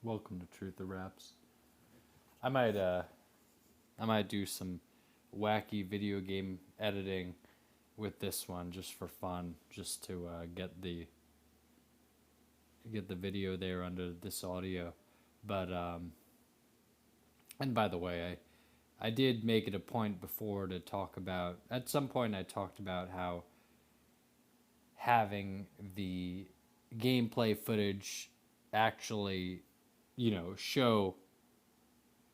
Welcome to Truth or Raps. I might uh I might do some wacky video game editing with this one just for fun, just to get the video there under this audio. But and by the way, I did make it a point before to talk about, at some point I talked about how having the gameplay footage actually, show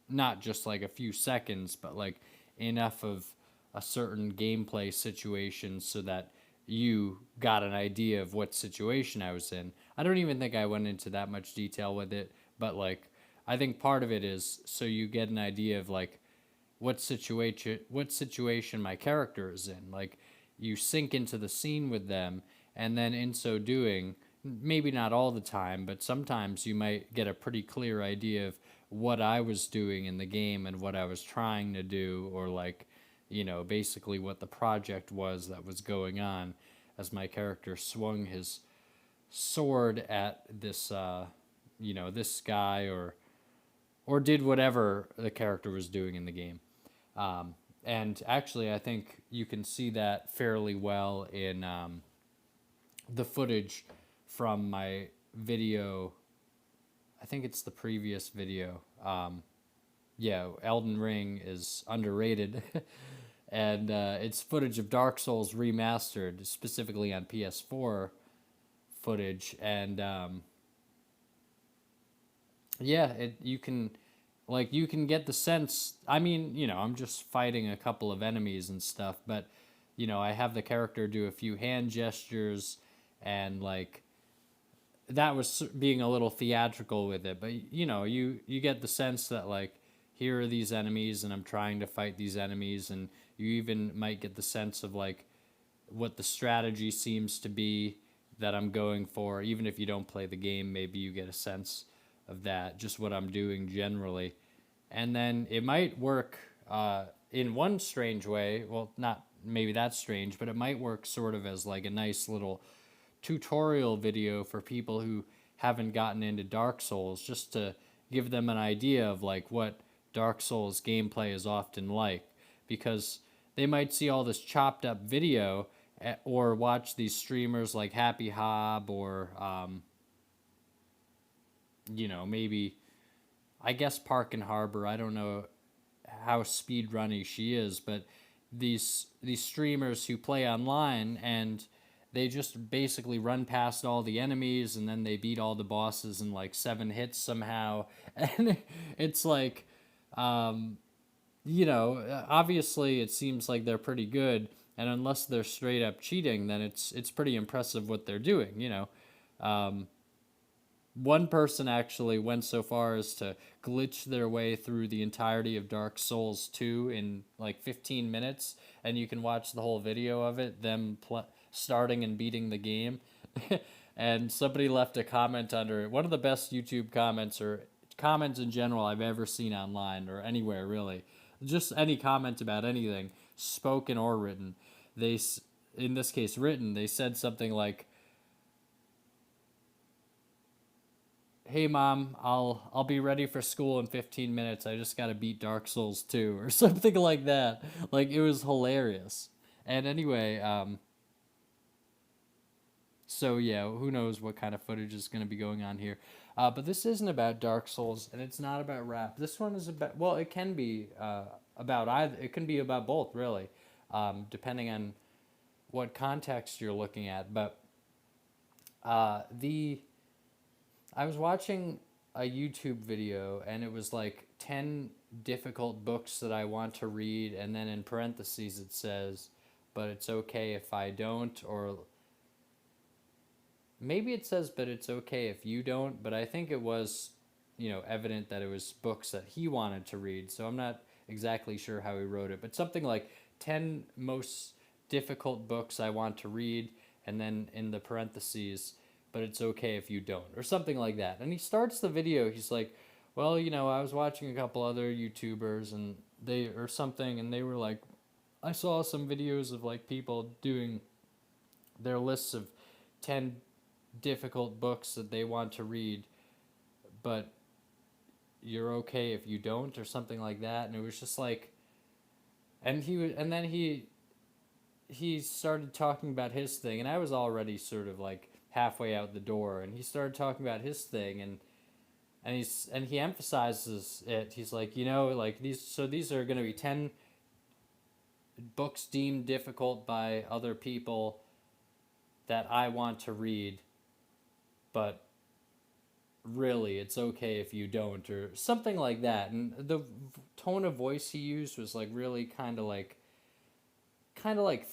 not just like a few seconds, but like enough of a certain gameplay situation so that you got an idea of what situation I was in. I don't even think I went into that much detail with it, but like I think part of it is so you get an idea of like what situation my character is in. Like you sink into the scene with them, and then in so doing, maybe not all the time, but sometimes you might get a pretty clear idea of what I was doing in the game and what I was trying to do, or like, basically what the project was that was going on as my character swung his sword at this guy, or did whatever the character was doing in the game. And actually, I think you can see that fairly well in the footage from my video. I think it's the previous video. Yeah, Elden Ring is underrated. And it's footage of Dark Souls remastered, specifically on PS4 footage. And yeah, you can get the sense. I mean, I'm just fighting a couple of enemies and stuff, but I have the character do a few hand gestures, and like that was being a little theatrical with it, but you get the sense that like here are these enemies and I'm trying to fight these enemies, and you even might get the sense of like what the strategy seems to be that I'm going for. Even if you don't play the game, maybe you get a sense of that, just what I'm doing generally. And then it might work in one strange way. Well, not maybe that strange, but it might work sort of as like a nice little tutorial video for people who haven't gotten into Dark Souls, just to give them an idea of like what Dark Souls gameplay is often like, because they might see all this chopped up video, or watch these streamers like Happy Hob, or maybe, I guess, Park and Harbor. I don't know how speed runny she is, but these streamers who play online, and they just basically run past all the enemies, and then they beat all the bosses in like 7 hits somehow. And it's like, obviously it seems like they're pretty good, and unless they're straight up cheating, then it's pretty impressive what they're doing. One person actually went so far as to glitch their way through the entirety of Dark Souls 2 in like 15 minutes, and you can watch the whole video of it, them starting and beating the game. And somebody left a comment under it, one of the best YouTube comments, or comments in general I've ever seen online or anywhere really. Just any comment about anything, spoken or written. They, in this case written, they said something like, "Hey mom, I'll be ready for school in 15 minutes. I just got to beat Dark Souls 2," or something like that. Like it was hilarious. And anyway, so yeah, who knows what kind of footage is going to be going on here. But this isn't about Dark Souls, and it's not about rap. This one is about, well, it can be about either. It can be about both, really, depending on what context you're looking at. But the I was watching a YouTube video, and it was like 10 difficult books that I want to read, and then in parentheses it says, "But it's okay if I don't," or maybe it says, "But it's okay if you don't," but I think it was, evident that it was books that he wanted to read. So I'm not exactly sure how he wrote it, but something like 10 most difficult books I want to read, and then in the parentheses, "But it's okay if you don't," or something like that. And he starts the video, he's like, "Well, I was watching a couple other YouTubers, and they, or something, and they were like, I saw some videos of like people doing their lists of 10 difficult books that they want to read, but you're okay if you don't, or something like that. And it was just like, and then he started talking about his thing, and I was already sort of like halfway out the door, and he started talking about his thing, and he emphasizes it. He's like, like these are going to be 10 books deemed difficult by other people that I want to read, but really it's okay if you don't, or something like that. And the tone of voice he used was like really kind of like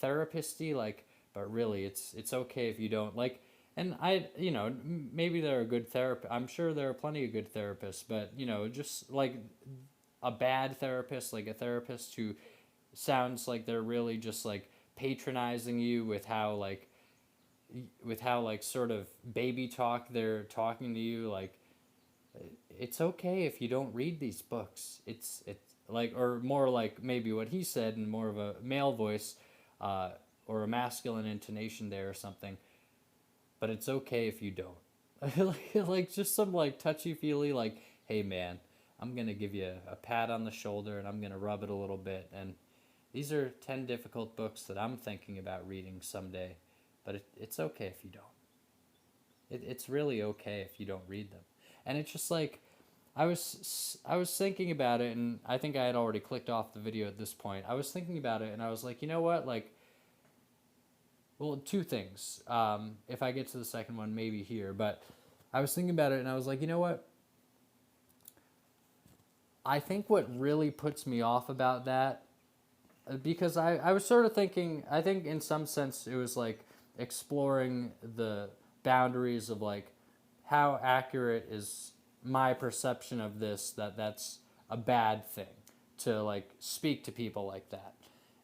therapist-y, like, but really it's okay if you don't, like. And maybe there are good therapists. I'm sure there are plenty of good therapists, but just like a bad therapist, like a therapist who sounds like they're really just like patronizing you with how sort of baby talk they're talking to you, like, it's okay if you don't read these books. It's like, or more like maybe what he said in more of a male voice, uh, or a masculine intonation there or something. But it's okay if you don't. Like just some like touchy feely, like, hey man, I'm gonna give you a pat on the shoulder and I'm gonna rub it a little bit. And these are 10 difficult books that I'm thinking about reading someday, but it's okay if you don't. It's really okay if you don't read them. And it's just like, I was thinking about it, and I think I had already clicked off the video at this point. I was thinking about it, and I was like, you know what, like, well, two things. If I get to the second one, maybe here, but I was thinking about it, and I was like, you know what? I think what really puts me off about that, because I was sort of thinking, I think in some sense it was like exploring the boundaries of like how accurate is my perception of this, that's a bad thing to like speak to people like that.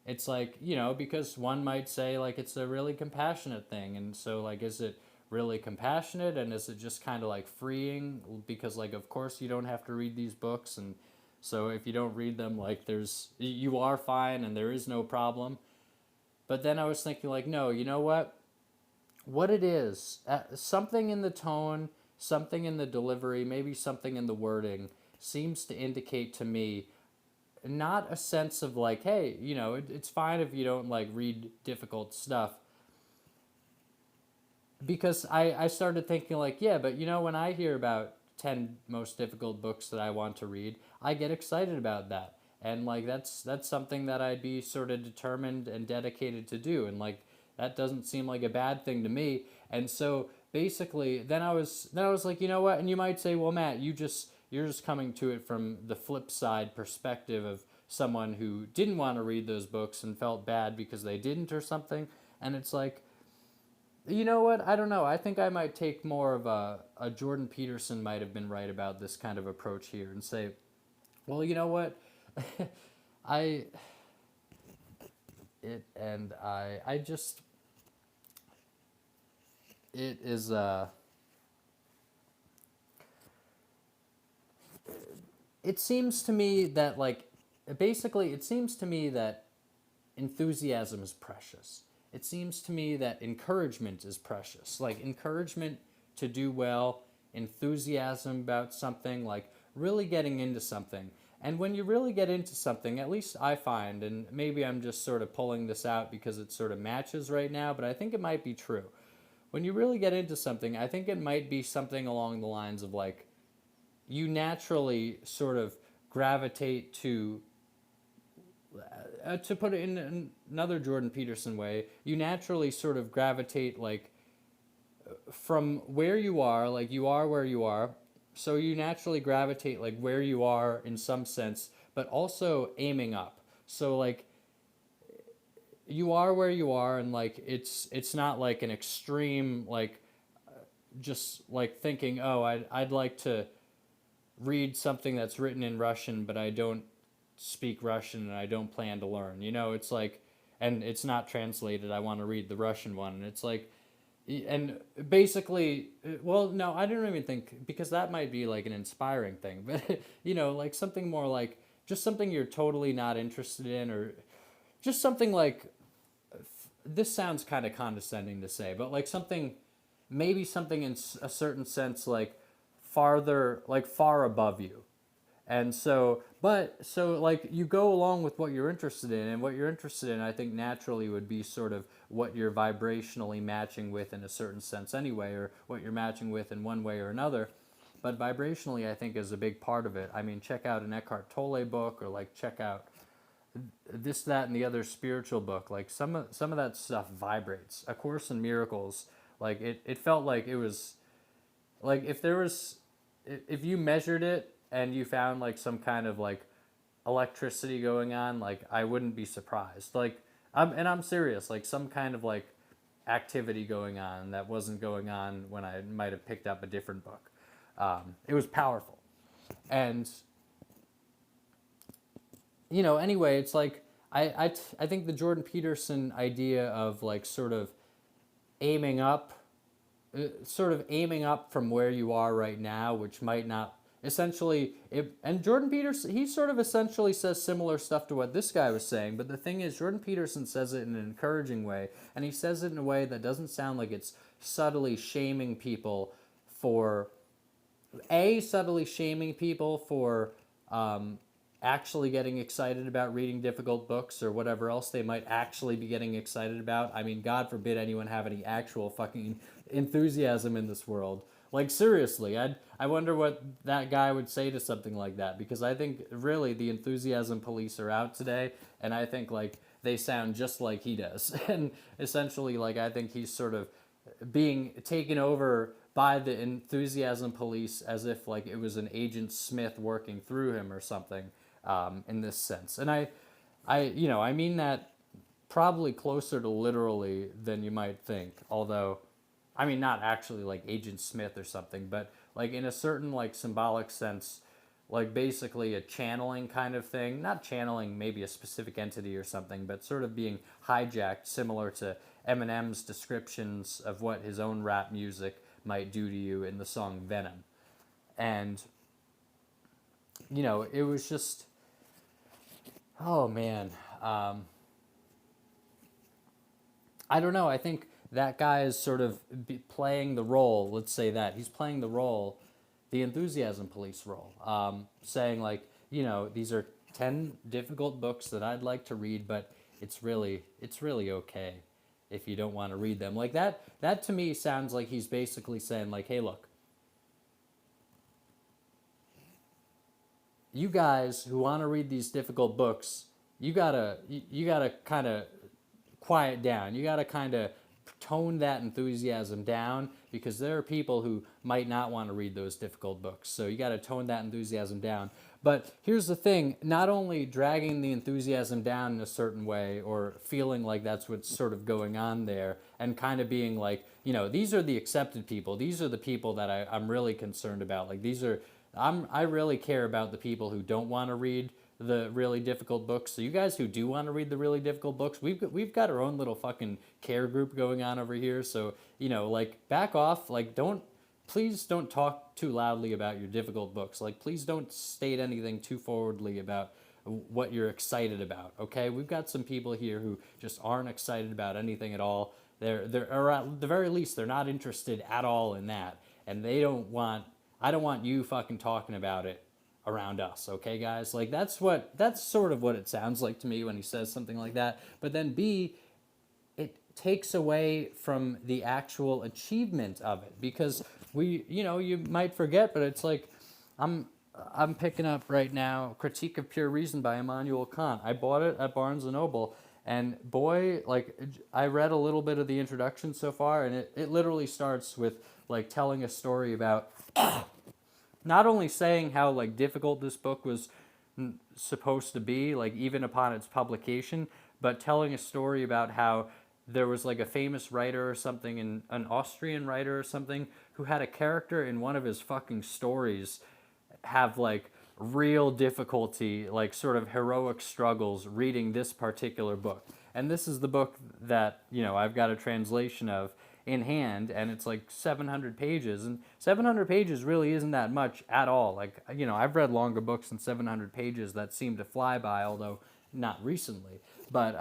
It's like, because one might say like it's a really compassionate thing, and so like, is it really compassionate, and is it just kind of like freeing, because like of course you don't have to read these books, and so if you don't read them, like, you are fine and there is no problem. But then I was thinking like, no, you know what it is, something in the tone, something in the delivery, maybe something in the wording seems to indicate to me not a sense of like, hey, it's fine if you don't like read difficult stuff. Because I started thinking like, yeah, but when I hear about 10 most difficult books that I want to read, I get excited about that. And like that's something that I'd be sort of determined and dedicated to do, and like that doesn't seem like a bad thing to me. And so basically then I was like, you know what? And you might say, well, Matt, you're just coming to it from the flip side perspective of someone who didn't want to read those books and felt bad because they didn't, or something. And it's like, you know what? I don't know. I think I might take more of a Jordan Peterson might have been right about this kind of approach here, and say, well, you know what? I it and I just it is it seems to me that like, basically it seems to me that enthusiasm is precious. It seems to me that encouragement is precious. Like encouragement to do well, enthusiasm about something, like really getting into something. And when you really get into something, at least I find, and maybe I'm just sort of pulling this out because it sort of matches right now, but I think it might be true. When you really get into something, I think it might be something along the lines of like, you naturally sort of gravitate to put it in another Jordan Peterson way, you naturally sort of gravitate like from where you are, like you are where you are, so you naturally gravitate like where you are in some sense, but also aiming up. So like you are where you are, and like it's not like an extreme like just like thinking, oh, I'd like to read something that's written in Russian, but I don't speak Russian and I don't plan to learn. It's like, and it's not translated. I want to read the Russian one, and it's like, and basically, well, no, I don't even think, because that might be like an inspiring thing, but like something more like just something you're totally not interested in, or just something like, this sounds kind of condescending to say, but like something, maybe something in a certain sense like farther, like far above you. And so like you go along with what you're interested in, and what you're interested in, I think naturally would be sort of what you're vibrationally matching with in a certain sense anyway, or what you're matching with in one way or another. But vibrationally, I think, is a big part of it. I mean, check out an Eckhart Tolle book, or like check out this, that, and the other spiritual book. Like some of that stuff vibrates. A Course in Miracles, like it felt like it was like if there was if you measured it and you found like some kind of like electricity going on, like I wouldn't be surprised. Like I'm serious, like some kind of like activity going on that wasn't going on when I might have picked up a different book. It was powerful. And anyway, it's like I think the Jordan Peterson idea of like sort of aiming up from where you are right now, which might not essentially it, and Jordan Peterson, he sort of essentially says similar stuff to what this guy was saying, but the thing is Jordan Peterson says it in an encouraging way, and he says it in a way that doesn't sound like it's subtly shaming people for subtly shaming people for actually getting excited about reading difficult books or whatever else they might actually be getting excited about. I mean, God forbid anyone have any actual fucking enthusiasm in this world. Like seriously, I wonder what that guy would say to something like that, because I think really the enthusiasm police are out today, and I think like they sound just like he does. And essentially like I think he's sort of being taken over by the enthusiasm police as if like it was an Agent Smith working through him or something, in this sense. And I mean that probably closer to literally than you might think. Although, I mean not actually like Agent Smith or something, but like in a certain like symbolic sense, like basically a channeling kind of thing. Not channeling maybe a specific entity or something, but sort of being hijacked, similar to Eminem's descriptions of what his own rap music might do to you in the song Venom. And it was just, oh man, I don't know. I think that guy is sort of playing the role. Let's say that he's playing the role, the enthusiasm police role, saying like, these are 10 difficult books that I'd like to read, but it's really okay if you don't want to read them. Like that to me sounds like he's basically saying like, hey, look, you guys who want to read these difficult books, you gotta kind of quiet down. You gotta kind of tone that enthusiasm down, because there are people who might not want to read those difficult books. So you got to tone that enthusiasm down. But here's the thing, not only dragging the enthusiasm down in a certain way or feeling like that's what's sort of going on there and kind of being like, these are the accepted people. These are the people that I'm really concerned about. Like I really care about the people who don't want to read the really difficult books. So you guys who do want to read the really difficult books, we've got our own little fucking care group going on over here. So like back off. Like please don't talk too loudly about your difficult books. Like please don't state anything too forwardly about what you're excited about. Okay, we've got some people here who just aren't excited about anything at all. Or at the very least they're not interested at all in that, and I don't want you fucking talking about it around us, okay, guys? Like that's sort of what it sounds like to me when he says something like that. But then B, it takes away from the actual achievement of it, because you might forget, but it's like I'm picking up right now Critique of Pure Reason by Immanuel Kant. I bought it at Barnes and Noble, and boy, like I read a little bit of the introduction so far, and it literally starts with like telling a story about not only saying how like difficult this book was supposed to be, like even upon its publication, but telling a story about how there was like a famous writer or something, an Austrian writer or something, who had a character in one of his fucking stories have like real difficulty, like sort of heroic struggles reading this particular book. And this is the book that, I've got a translation of in hand, and it's like 700 pages, and 700 pages really isn't that much at all. Like, I've read longer books than 700 pages that seem to fly by, although not recently. But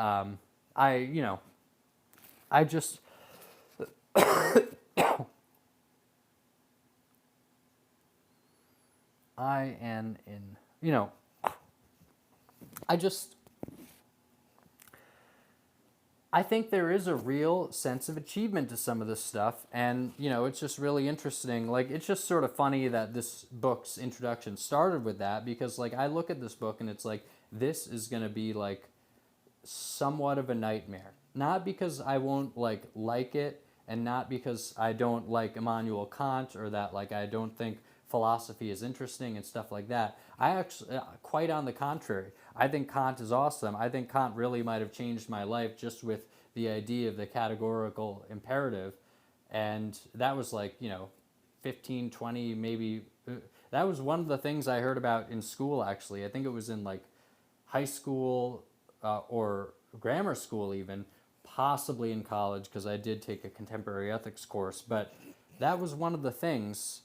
I just INN you know, I just I think there is a real sense of achievement to some of this stuff, and it's just really interesting. Like, it's just sort of funny that this book's introduction started with that, because like I look at this book and it's like this is gonna be like somewhat of a nightmare. Not because I won't like it, and not because I don't like Immanuel Kant, or that like I don't think philosophy is interesting and stuff like that. I actually, quite on the contrary, I think Kant is awesome. I think Kant really might have changed my life just with the idea of the categorical imperative. And that was like, 15, 20, maybe. That was one of the things I heard about in school, actually. I think it was in like high school or grammar school, even, possibly in college, because I did take a contemporary ethics course. But that was one of the things.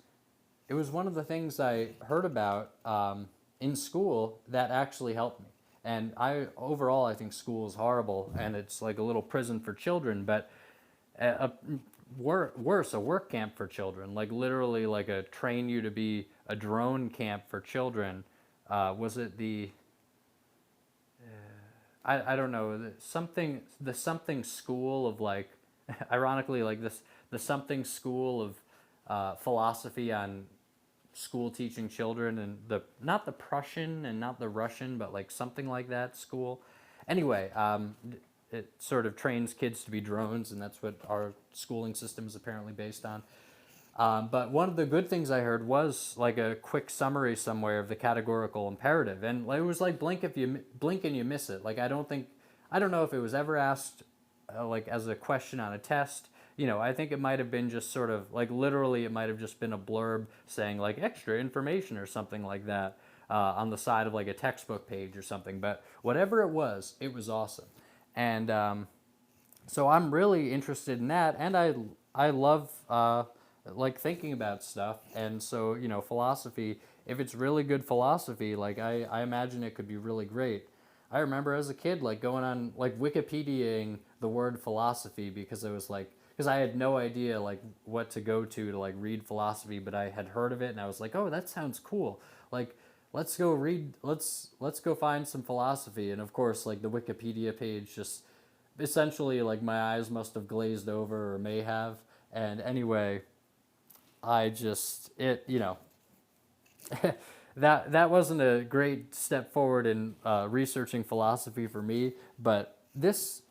It was one of the things I heard about in school that actually helped me. And overall, I think school is horrible, and it's like a little prison for children. But worse, a work camp for children, like literally like a train you to be a drone camp for children. Was it the I don't know, the something school of like ironically, like this, the something school of philosophy on school teaching children, and the not the Prussian and not the Russian, but like something like that school. Anyway, it sort of trains kids to be drones, and that's what our schooling system is apparently based on. But one of the good things I heard was like a quick summary somewhere of the categorical imperative, and it was like blink if you blink and you miss it. Like I don't know if it was ever asked like as a question on a test. I think it might have been just sort of like literally it might have just been a blurb saying like extra information or something like that on the side of like a textbook page or something. But whatever it was awesome, and so I'm really interested in that, and I love like thinking about stuff, and so philosophy. If it's really good philosophy, like I imagine it could be really great. I remember as a kid like going on like Wikipediaing the word philosophy, because I was like, because I had no idea like what to go to like read philosophy, but I had heard of it and I was like, oh, that sounds cool. Like let's go find some philosophy. And of course like the Wikipedia page just essentially like my eyes must have glazed over, or may have. And anyway, I just it that wasn't a great step forward in researching philosophy for me, but this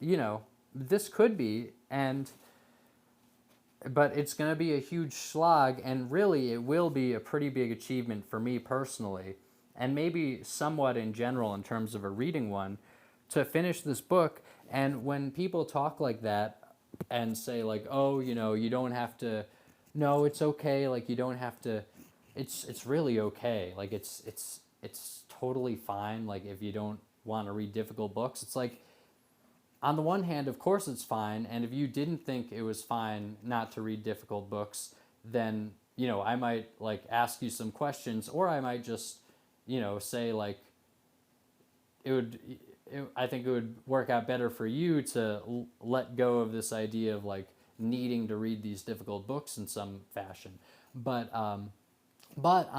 could be. And but it's going to be a huge slog, and really it will be a pretty big achievement for me personally, and maybe somewhat in general in terms of a reading one, to finish this book. And when people talk like that and say like, oh, you don't have to, no, it's okay, like you don't have to, it's really okay, like it's totally fine, like if you don't want to read difficult books. It's like, on the one hand, of course it's fine, and if you didn't think it was fine not to read difficult books, then I might like ask you some questions, or I might just say like it would. I think it would work out better for you to let go of this idea of like needing to read these difficult books in some fashion. But on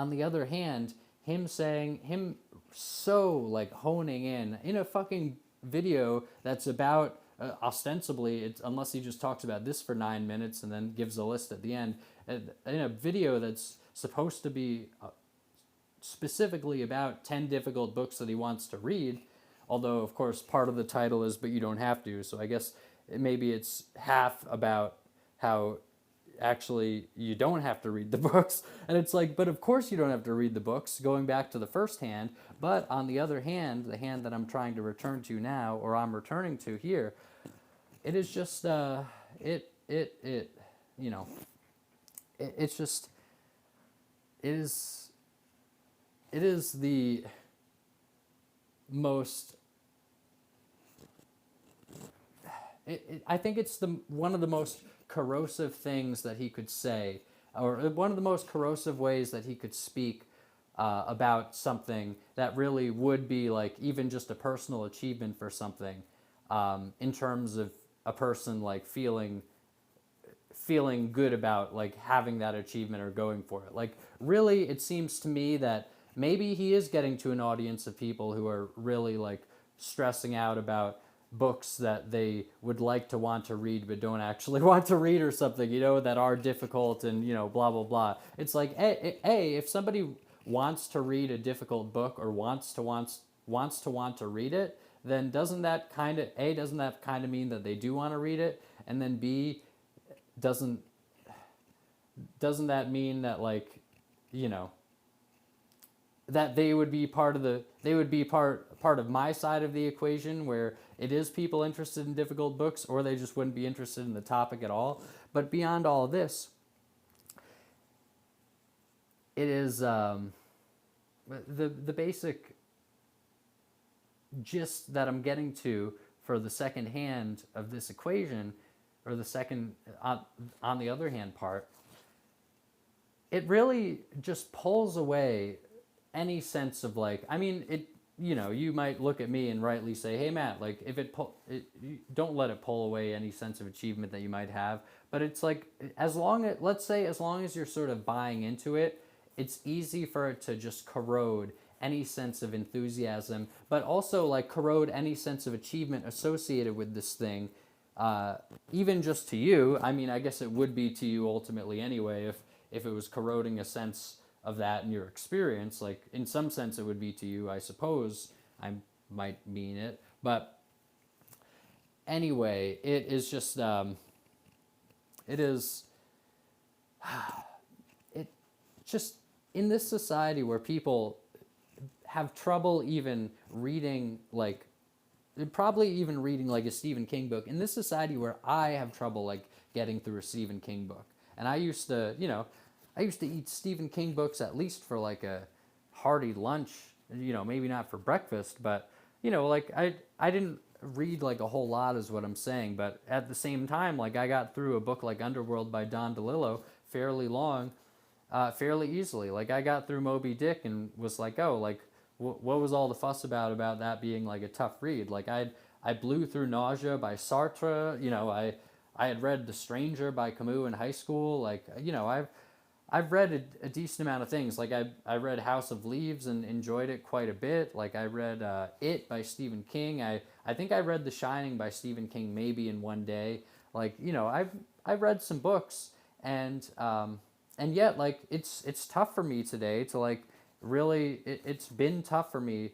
the other hand, him so like honing in a fucking video that's about ostensibly, it's, unless he just talks about this for 9 minutes and then gives a list at the end, in a video that's supposed to be specifically about 10 difficult books that he wants to read. Although of course part of the title is "But you don't have to," so I guess maybe it's half about how actually you don't have to read the books. And it's like, but of course you don't have to read the books, going back to the first hand. But on the other hand, the hand that I'm trying to return to now, or I'm returning to here, it is just it's just it is the most I think it's the one of the most corrosive things that he could say, or one of the most corrosive ways that he could speak about something that really would be like even just a personal achievement for something, in terms of a person like feeling good about like having that achievement or going for it. Like really, it seems to me that maybe he is getting to an audience of people who are really like stressing out about books that they would like to want to read but don't actually want to read or something, that are difficult and, blah, blah, blah. It's like, if somebody wants to read a difficult book or wants to want to read it, then doesn't that kind of mean that they do want to read it? And then B, doesn't that mean that, like, you know, that they would be part of my side of the equation, where it is people interested in difficult books, or they just wouldn't be interested in the topic at all. But beyond all this, it is the basic gist that I'm getting to for the second hand of this equation, or the second on the other hand part. It really just pulls away any sense of, like, I mean, you might look at me and rightly say, hey Matt, like, don't let it pull away any sense of achievement that you might have. But it's like, as long as you're sort of buying into it, it's easy for it to just corrode any sense of enthusiasm, but also like corrode any sense of achievement associated with this thing, even just to you. I mean, I guess it would be to you ultimately anyway, if it was corroding a sense of that in your experience. Like, in some sense it would be to you, I suppose. I might mean it, but anyway, it is just it just, in this society where people have trouble even reading, like, probably even reading like a Stephen King book, in this society where I have trouble like getting through a Stephen King book, and I used to eat Stephen King books at least for like a hearty lunch, maybe not for breakfast, but like I didn't read like a whole lot is what I'm saying, but at the same time, like, I got through a book like Underworld by Don DeLillo fairly easily. Like, I got through Moby Dick and was like, oh, like, what was all the fuss about that being like a tough read? Like, I blew through Nausea by Sartre. I had read The Stranger by Camus in high school. Like, I've read a decent amount of things. Like, I read House of Leaves and enjoyed it quite a bit. Like, I read It by Stephen King. I think I read The Shining by Stephen King maybe in one day. Like, I've read some books, and yet, like, it's tough for me today to, like, really, it's been tough for me.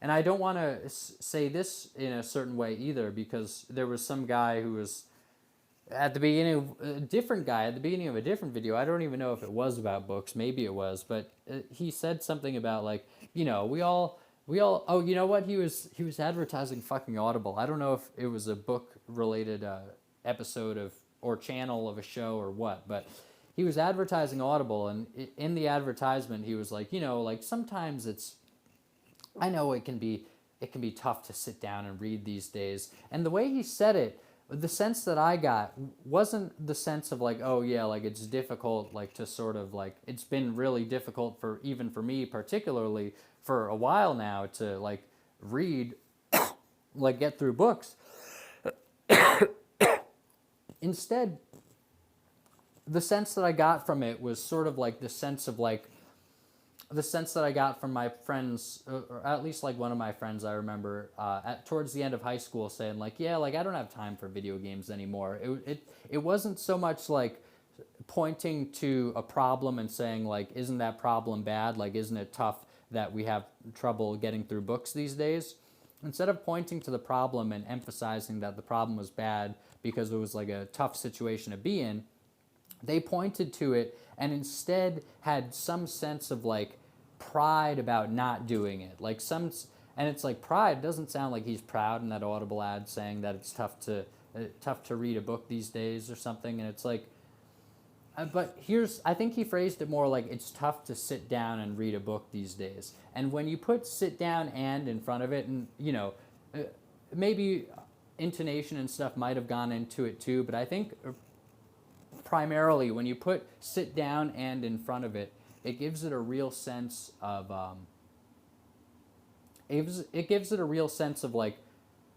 And I don't want to say this in a certain way either, because there was some guy who was at the beginning of a different video. I don't even know if it was about books. Maybe it was, but he said something about, like, we all. Oh, you know what? He was advertising fucking Audible. I don't know if it was a book related episode of or channel of a show or what, but he was advertising Audible, and in the advertisement he was like, like, sometimes I know it can be tough to sit down and read these days. And the way he said it, the sense that I got wasn't the sense of, like, oh yeah, like, it's difficult, like, to sort of, like, it's been really difficult for me particularly for a while now to, like, read, like, get through books. Instead, the sense that I got from it was sort of like the sense that I got from my friends, or at least, like, one of my friends I remember towards the end of high school saying, like, yeah, like, I don't have time for video games anymore. It wasn't so much like pointing to a problem and saying, like, isn't that problem bad? Like, isn't it tough that we have trouble getting through books these days? Instead of pointing to the problem and emphasizing that the problem was bad because it was, like, a tough situation to be in, they pointed to it and instead had some sense of, like, pride about not doing it. Like, and it's like, pride doesn't sound like he's proud in that Audible ad saying that it's tough to read a book these days or something. And it's like, but I think he phrased it more like, it's tough to sit down and read a book these days. And when you put sit down and in front of it, and, maybe intonation and stuff might have gone into it too, but I think primarily when you put sit down and in front of it, it gives it a real sense of like,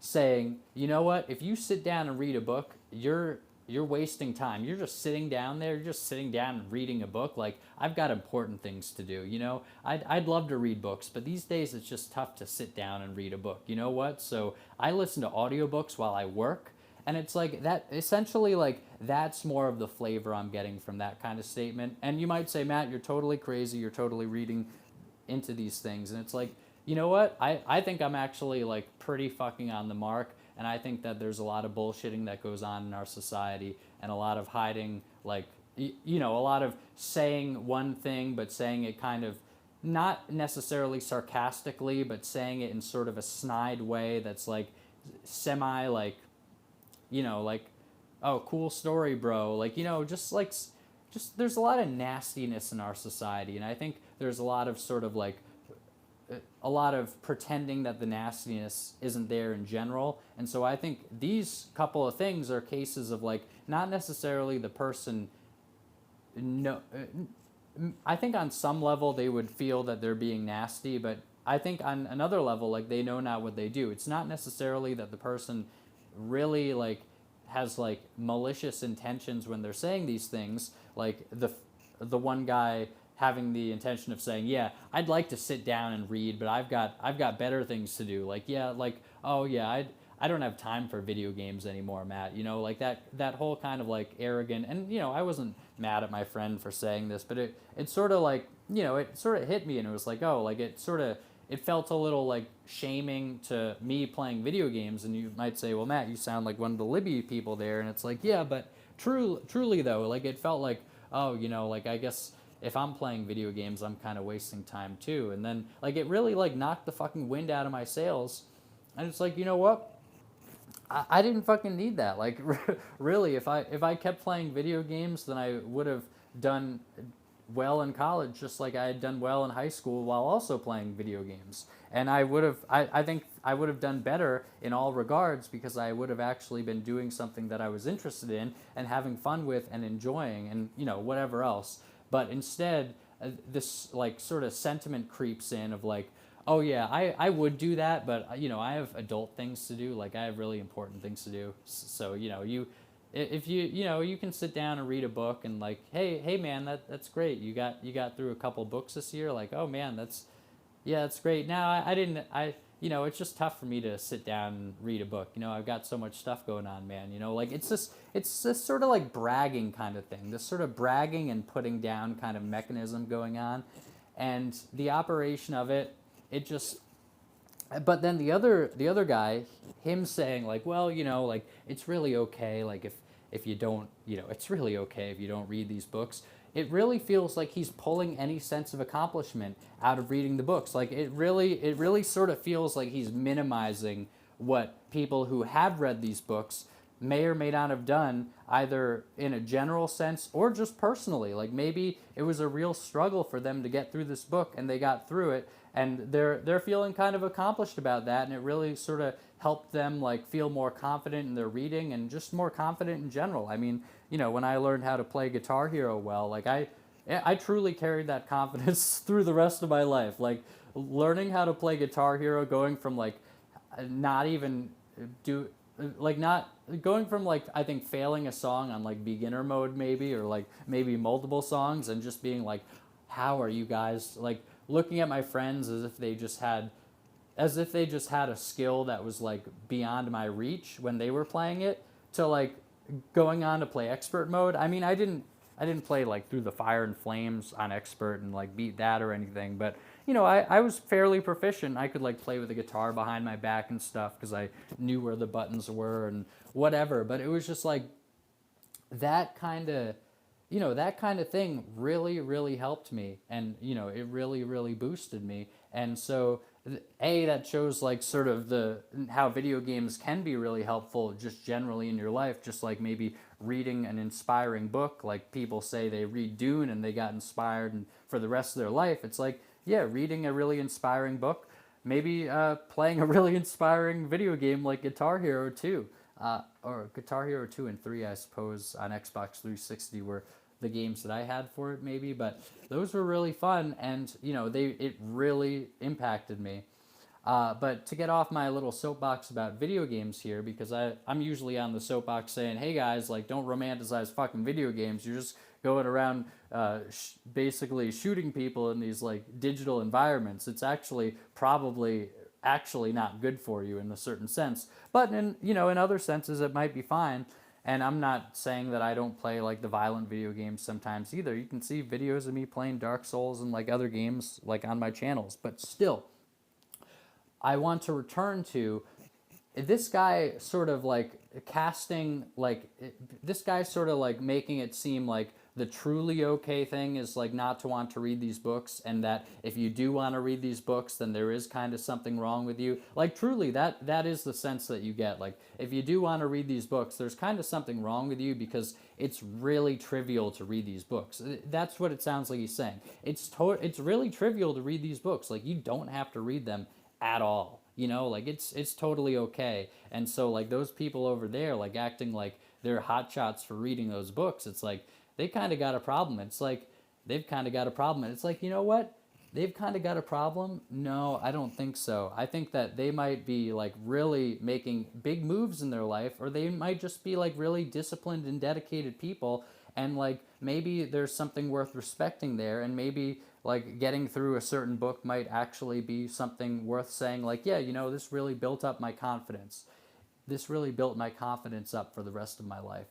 saying, you know what, if you sit down and read a book, you're you're wasting time. You're just sitting down there, you're just sitting down and reading a book. Like, I've got important things to do, you know? I'd love to read books, but these days it's just tough to sit down and read a book. You know what? So I listen to audiobooks while I work. And it's like that, essentially, like, that's more of the flavor I'm getting from that kind of statement. And you might say, Matt, you're totally crazy. You're totally reading into these things. And it's like, you know what? I think I'm actually like pretty fucking on the mark. And I think that there's a lot of bullshitting that goes on in our society and a lot of hiding, like, you know, a lot of saying one thing, but saying it kind of not necessarily sarcastically, but saying it in sort of a snide way that's like semi, like, you know, like, oh, cool story, bro. Like, you know, just like, just there's a lot of nastiness in our society. And I think there's a lot of sort of like, a lot of pretending that the nastiness isn't there in general. And so I think these couple of things are cases of like, not necessarily the person, no, I think on some level they would feel that they're being nasty, but I think on another level, like they know not what they do. It's not necessarily that the person really like has like malicious intentions when they're saying these things. Like the one guy having the intention of saying, yeah, I'd like to sit down and read, but I've got better things to do. Like, yeah, like, oh yeah, I don't have time for video games anymore, Matt. You know, like that whole kind of like arrogant, and you know, I wasn't mad at my friend for saying this, but it sort of like, you know, it sort of hit me, and it was like, oh, like it felt a little like shaming to me playing video games. And you might say, well, Matt, you sound like one of the Libby people there. And it's like, yeah, but truly though, like it felt like, oh, you know, like I guess if I'm playing video games, I'm kind of wasting time too. And then like it really like knocked the fucking wind out of my sails. And it's like, you know what? I didn't fucking need that. Like really, if I kept playing video games, then I would have done well in college, just like I had done well in high school while also playing video games. And I think I would have done better in all regards because I would have actually been doing something that I was interested in and having fun with and enjoying and, you know, whatever else. But instead, this like sort of sentiment creeps in of like, oh yeah, I would do that, but you know, I have adult things to do. Like I have really important things to do. So, you know, if you know, you can sit down and read a book and like, hey man, that's great. You got through a couple books this year. Like, oh man, that's great. Now I didn't you know, it's just tough for me to sit down and read a book. You know, I've got so much stuff going on, man. You know, like it's this sort of like bragging kind of thing. This sort of bragging and putting down kind of mechanism going on. And the operation of it, it just, but then the other guy, him saying like, well, you know, like it's really okay, like if you don't, you know, it's really okay if you don't read these books. It really feels like he's pulling any sense of accomplishment out of reading the books. Like it really sort of feels like he's minimizing what people who have read these books may or may not have done, either in a general sense or just personally. Like maybe it was a real struggle for them to get through this book and they got through it, and they're feeling kind of accomplished about that, and it really sort of helped them like feel more confident in their reading and just more confident in general. I mean, you know, when I learned how to play Guitar Hero well, like I truly carried that confidence through the rest of my life. Like learning how to play Guitar Hero, going from like not even do like not going from like I think failing a song on like beginner mode maybe, or like maybe multiple songs, and just being like, how are you guys, like looking at my friends as if they just had a skill that was like beyond my reach when they were playing it, to like going on to play expert mode. I mean, I didn't play like Through the Fire and Flames on expert and like beat that or anything, but you know, I was fairly proficient. I could like play with the guitar behind my back and stuff because I knew where the buttons were and whatever. But it was just like that kind of, you know, that kind of thing really, really helped me. And, you know, it really, really boosted me. And so, that shows like sort of how video games can be really helpful just generally in your life, just like maybe reading an inspiring book. Like people say they read Dune and they got inspired, and for the rest of their life, it's like, yeah, reading a really inspiring book, maybe playing a really inspiring video game like Guitar Hero 2, or Guitar Hero 2 and 3, I suppose, on Xbox 360 were the games that I had for it maybe, but those were really fun, and you know, it really impacted me. But to get off my little soapbox about video games here, because I'm usually on the soapbox saying, hey guys, like, don't romanticize fucking video games. You're just going around basically shooting people in these like digital environments. It's actually probably actually not good for you in a certain sense. But in, you know, in other senses, it might be fine. And I'm not saying that I don't play like the violent video games sometimes either. You can see videos of me playing Dark Souls and like other games like on my channels. But still, I want to return to this guy sort of like casting like this guy sort of like making it seem like the truly okay thing is like not to want to read these books, and that if you do want to read these books then there is kind of something wrong with you. Like truly that is the sense that you get. Like if you do want to read these books, there's kind of something wrong with you because it's really trivial to read these books. That's what it sounds like he's saying. It's really trivial to read these books. Like you don't have to read them at all, you know, like it's totally okay. And so like those people over there like acting like they're hotshots for reading those books, it's like they kind of got a problem. It's like they've kind of got a problem, and it's like, you know what, they've kind of got a problem. No, I don't think so. I think that they might be like really making big moves in their life, or they might just be like really disciplined and dedicated people, and like maybe there's something worth respecting there, and maybe like getting through a certain book might actually be something worth saying, like, yeah, you know, this really built up my confidence. This really built my confidence up for the rest of my life.